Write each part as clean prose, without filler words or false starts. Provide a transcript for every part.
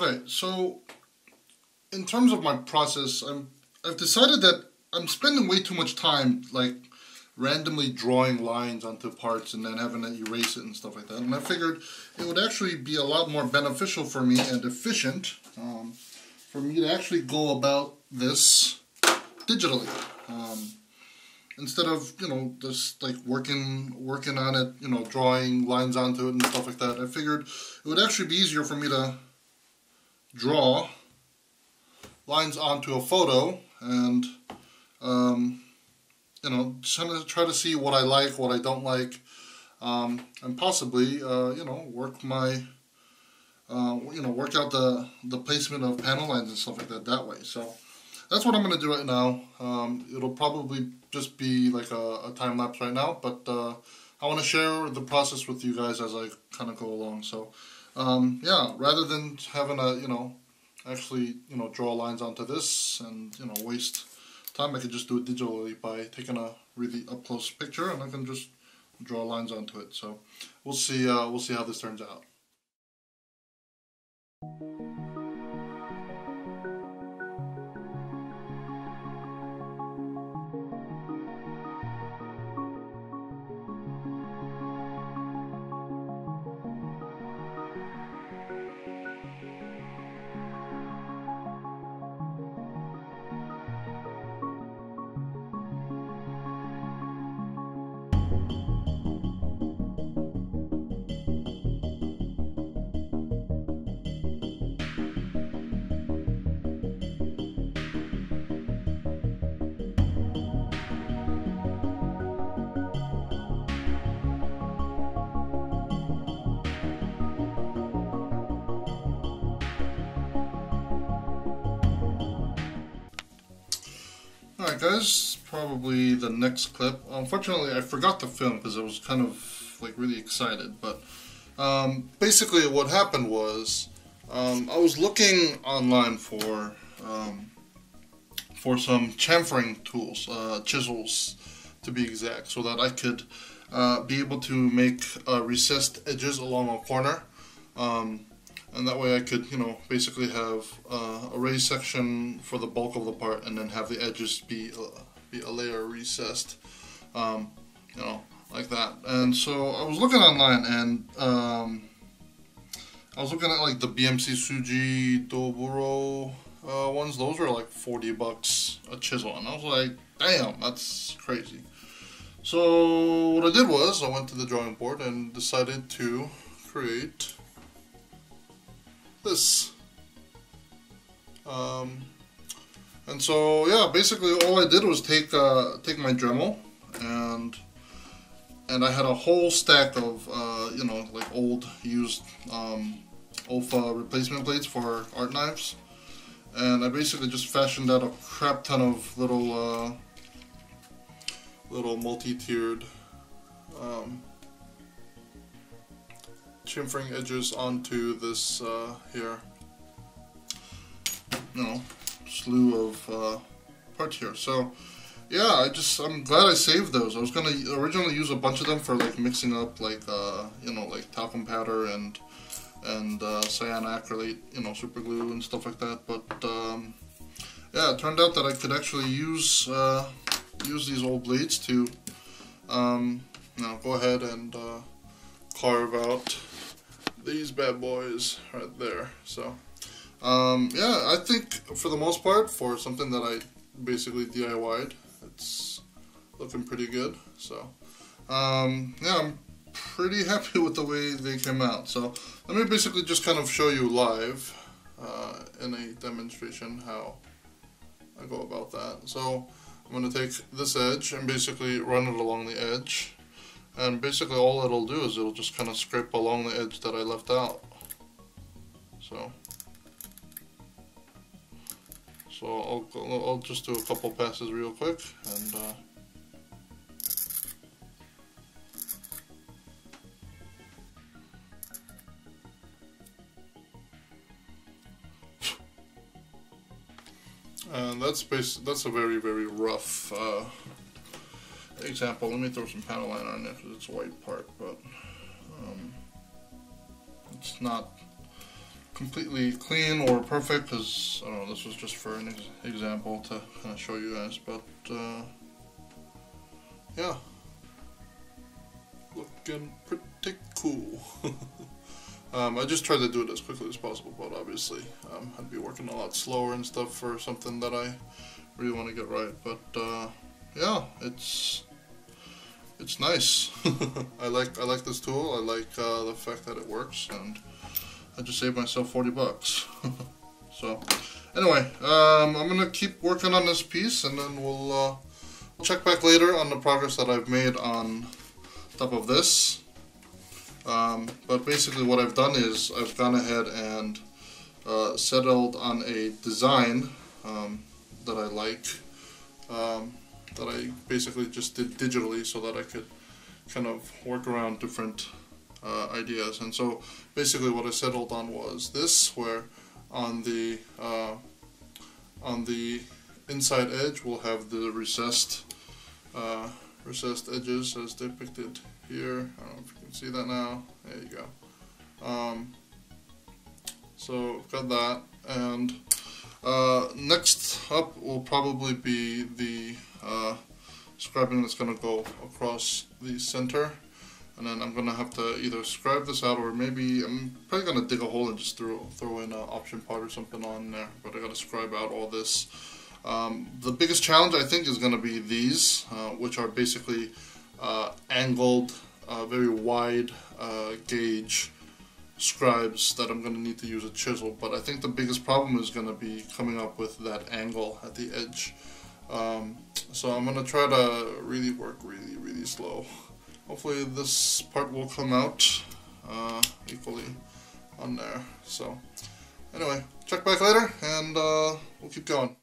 Okay, so in terms of my process, I've decided that I'm spending way too much time like randomly drawing lines onto parts and then having to erase it and stuff like that. And I figured it would actually be a lot more beneficial for me and efficient for me to actually go about this digitally. Instead of, you know, just like working on it, you know, drawing lines onto it and stuff like that. I figured it would actually be easier for me to draw lines onto a photo and, you know, try to see what I like, what I don't like, and possibly, you know, work out the placement of panel lines and stuff like that way. So that's what I'm going to do right now. It'll probably just be like a time lapse right now, but I want to share the process with you guys as I kind of go along. So yeah, rather than having to, you know, actually, you know, draw lines onto this and, you know, waste time, I could just do it digitally by taking a really up close picture and I can just draw lines onto it. So we'll see how this turns out. Alright guys, probably the next clip. Unfortunately I forgot to film because I was kind of like really excited, but basically what happened was I was looking online for some chamfering tools, chisels to be exact, so that I could be able to make recessed edges along a corner. And that way I could, you know, basically have a raised section for the bulk of the part and then have the edges be a layer recessed, you know, like that. And so I was looking online and I was looking at like the BMC Suji Doburo ones. Those were like $40 a chisel and I was like, damn, that's crazy. So what I did was I went to the drawing board and decided to create this. And so yeah, basically all I did was take my Dremel and I had a whole stack of you know, like old used OFA replacement plates for art knives, and I basically just fashioned out a crap ton of little multi-tiered chamfering edges onto this here, you know, slew of parts here. So yeah, I'm glad I saved those. I was gonna originally use a bunch of them for like mixing up like you know, like talcum powder and cyanoacrylate, you know, super glue and stuff like that. But yeah, it turned out that I could actually use these old blades to you know, go ahead and carve out these bad boys right there. So yeah, I think for the most part, for something that I basically DIY'd, it's looking pretty good. So yeah, I'm pretty happy with the way they came out. So let me basically just kind of show you live in a demonstration how I go about that. So I'm going to take this edge and basically run it along the edge. And basically all it'll do is it'll just kind of scrape along the edge that I left out. So I'll just do a couple passes real quick and that's a very, very rough example. Let me throw some panel liner on there because it's a white part, but it's not completely clean or perfect, because I don't know, this was just for an example to kind of show you guys, but yeah, looking pretty cool. I just tried to do it as quickly as possible, but obviously I'd be working a lot slower and stuff for something that I really want to get right. But yeah, it's nice. I like this tool. I like the fact that it works, and I just saved myself 40 bucks. So anyway, I'm gonna keep working on this piece, and then we'll check back later on the progress that I've made on top of this. But basically what I've done is I've gone ahead and settled on a design that I like, that I basically just did digitally so that I could kind of work around different ideas. And so basically what I settled on was this, where on the inside edge we'll have the recessed edges as depicted here. I don't know if you can see that now. There you go. So I've got that, and next up will probably be the scribing that's going to go across the center, and then I'm going to have to either scribe this out, or maybe I'm probably going to dig a hole and just throw in an option part or something on there, but I got to scribe out all this. The biggest challenge I think is going to be these, which are basically angled, very wide gauge scribes that I'm going to need to use a chisel. But I think the biggest problem is going to be coming up with that angle at the edge. So I'm going to try to really work really slow. Hopefully this part will come out equally on there. So anyway, check back later, and we'll keep going.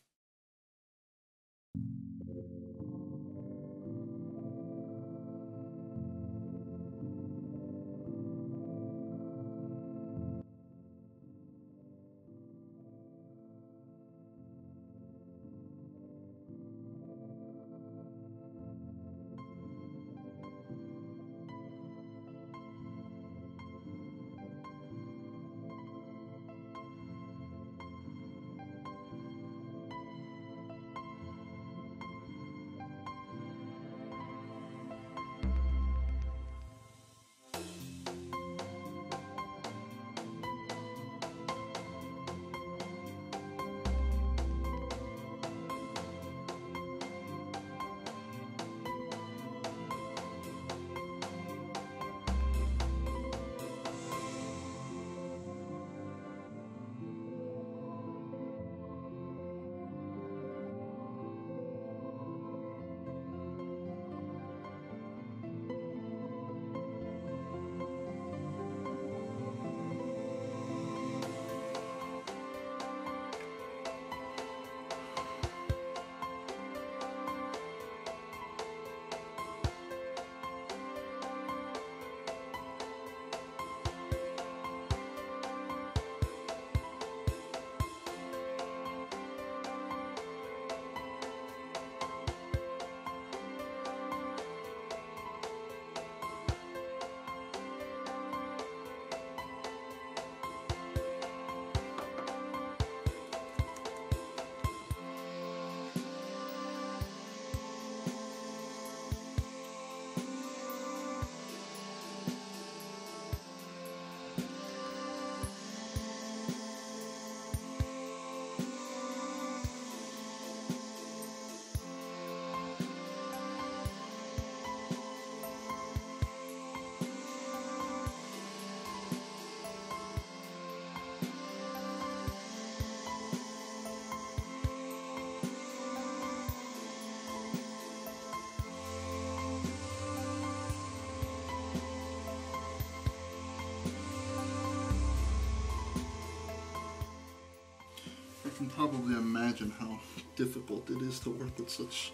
I can probably imagine how difficult it is to work with such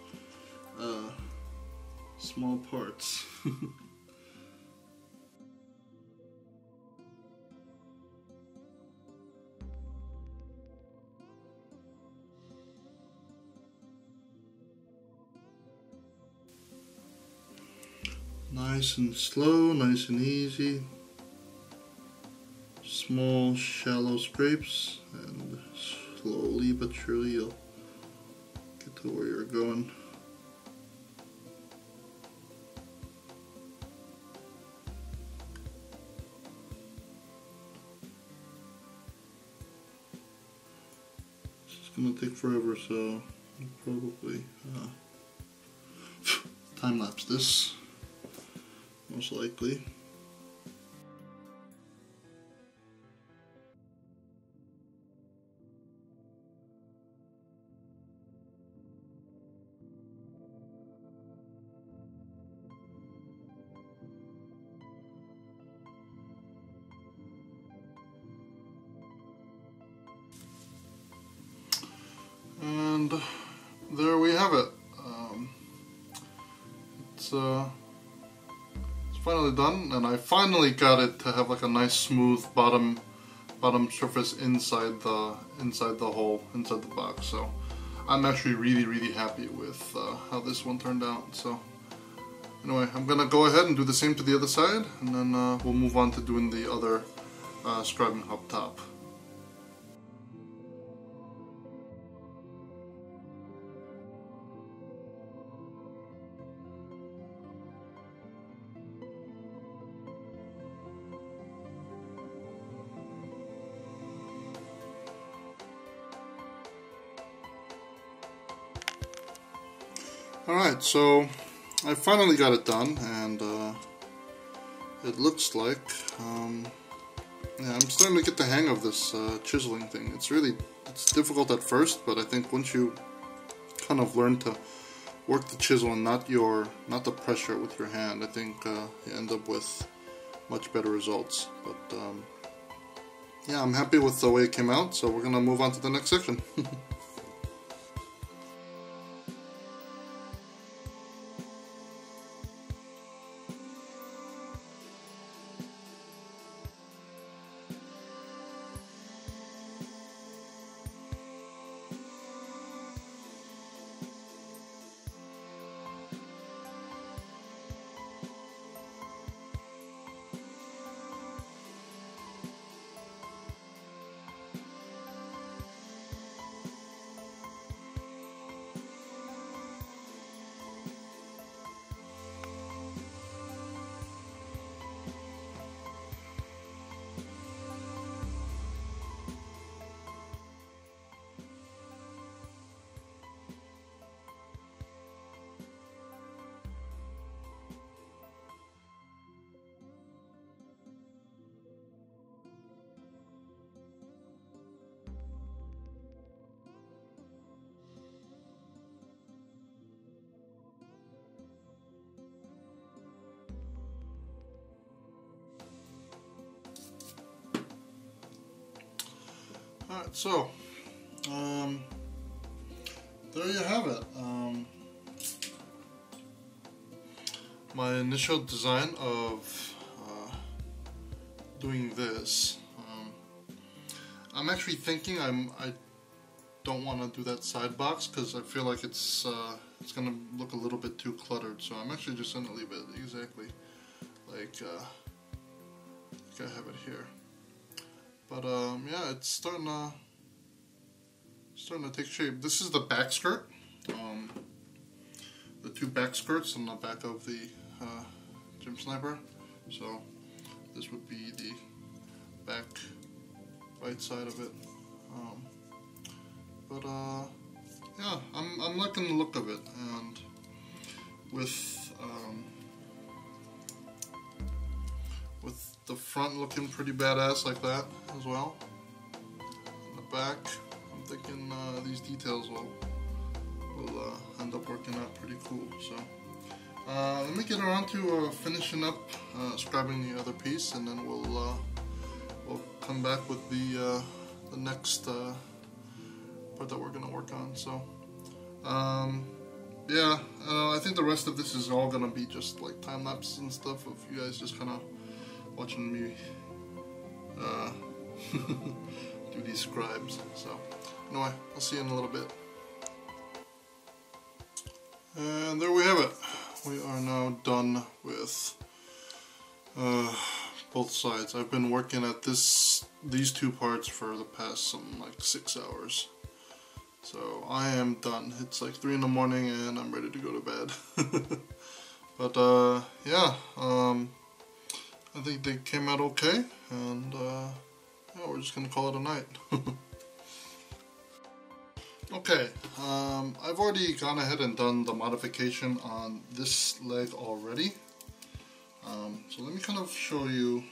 small parts. Nice and slow, nice and easy. Just small, shallow scrapes, and slowly but surely you'll get to where you're going. It's gonna take forever, so I'll probably time lapse this, most likely. And there we have it. It's finally done, and I finally got it to have like a nice smooth bottom surface inside the hole, inside the box. So I'm actually really happy with how this one turned out. So anyway, I'm gonna go ahead and do the same to the other side, and then we'll move on to doing the other scribing up top. Alright, so I finally got it done, and it looks like, yeah, I'm starting to get the hang of this chiseling thing. It's difficult at first, but I think once you kind of learn to work the chisel and not the pressure with your hand, I think you end up with much better results. But yeah, I'm happy with the way it came out, so we're gonna move on to the next section. Alright, so there you have it. My initial design of doing this. I'm actually thinking I don't want to do that side box because I feel like it's gonna look a little bit too cluttered. So I'm actually just gonna leave it exactly like I have it here. But yeah, it's starting to take shape. This is the back skirt. The two back skirts on the back of the Gym Sniper. So this would be the back right side of it. But yeah, I'm liking the look of it, and with the front looking pretty badass like that as well. In the back, I'm thinking these details will end up working out pretty cool. So let me get around to finishing up scribing the other piece, and then we'll come back with the next part that we're gonna work on. So yeah, I think the rest of this is all gonna be just like time lapses and stuff of you guys just kind of watching me do these scribes. So anyway, I'll see you in a little bit. And there we have it. We are now done with both sides. I've been working at these two parts for the past something like 6 hours. So I am done. It's like 3 in the morning and I'm ready to go to bed. But yeah, I think they came out okay, and yeah, we're just gonna call it a night. Okay, I've already gone ahead and done the modification on this leg already. So let me kind of show you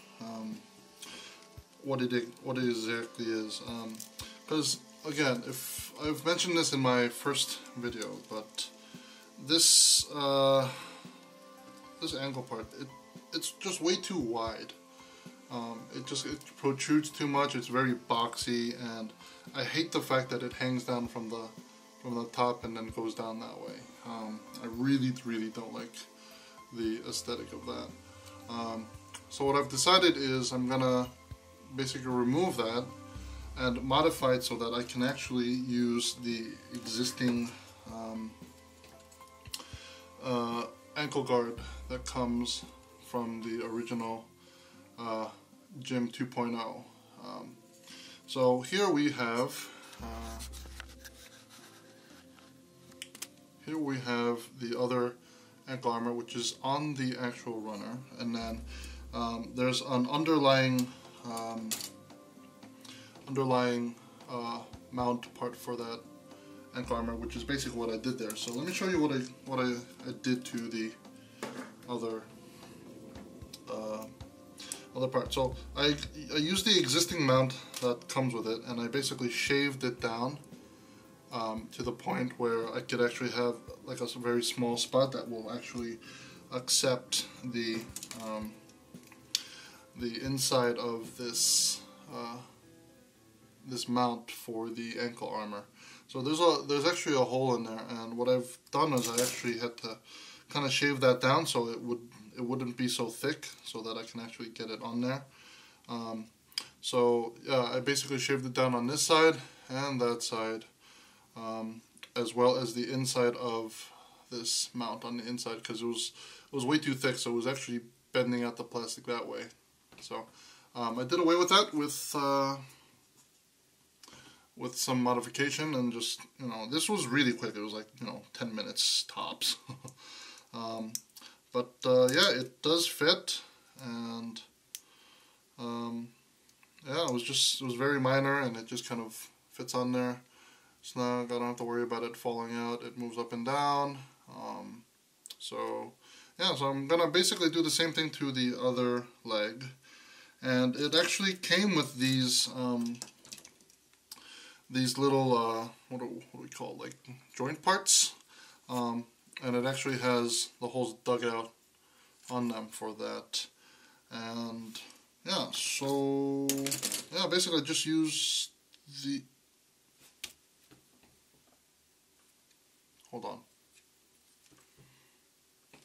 what it exactly is. Because again, if I've mentioned this in my first video, but this this ankle part, it's just way too wide. It protrudes too much. It's very boxy, and I hate the fact that it hangs down from the top and then goes down that way. I really don't like the aesthetic of that. So what I've decided is I'm gonna basically remove that and modify it so that I can actually use the existing ankle guard that comes from the original Gym 2.0. So here we have the other ankle armor, which is on the actual runner, and then there's an underlying mount part for that ankle armor, which is basically what I did there. So let me show you what I did to the other part. So I used the existing mount that comes with it, and I basically shaved it down to the point where I could actually have like a very small spot that will actually accept the inside of this this mount for the ankle armor. So there's actually a hole in there, and what I've done is I actually had to kind of shave that down so it wouldn't be so thick, so that I can actually get it on there. So yeah, I basically shaved it down on this side and that side, as well as the inside of this mount on the inside, because it was way too thick, so it was actually bending out the plastic that way. So I did away with that with some modification, and just, you know, this was really quick. It was like, you know, 10 minutes tops. But yeah, it does fit, and yeah, it was very minor, and it just kind of fits on there. So now I don't have to worry about it falling out. It moves up and down. So yeah, so I'm gonna basically do the same thing to the other leg, and it actually came with these little what do we call, like, joint parts. And it actually has the holes dug out on them for that. And yeah, so yeah, basically just use the, hold on,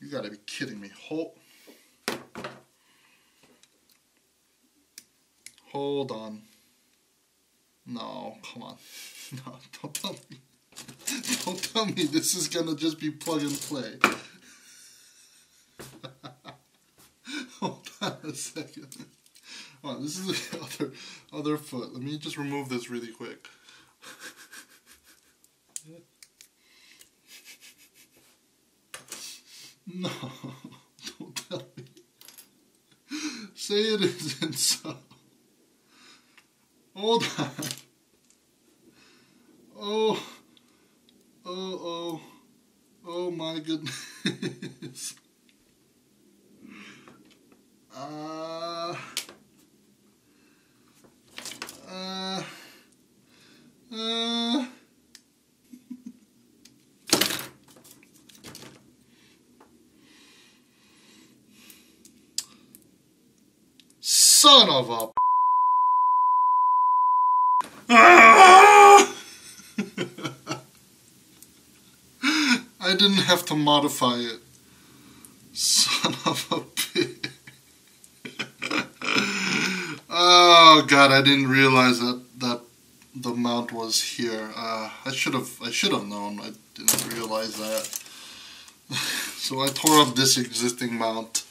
you gotta be kidding me. Hold on. No, come on. No, don't tell me. Don't tell me this is gonna just be plug and play. Hold on a second. Oh, this is the other foot. Let me just remove this really quick. No, don't tell me. Say it isn't so. Hold on. Oh my goodness. Son of a I didn't have to modify it. Son of a bitch. Oh god, I didn't realize that the mount was here. I should have known. I didn't realize that. So I tore up this existing mount.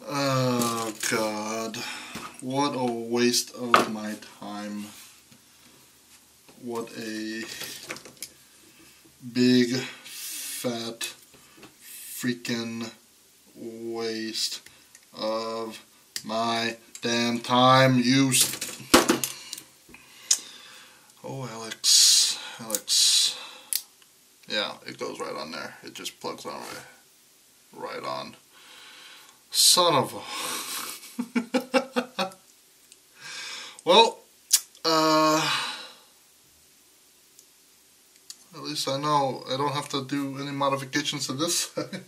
Oh God, what a waste of my time. What a big fat freaking waste of my damn time. Oh, Alex. Yeah, it goes right on there. It just plugs on right on. Son of a... Well, at least I know I don't have to do any modifications to this side.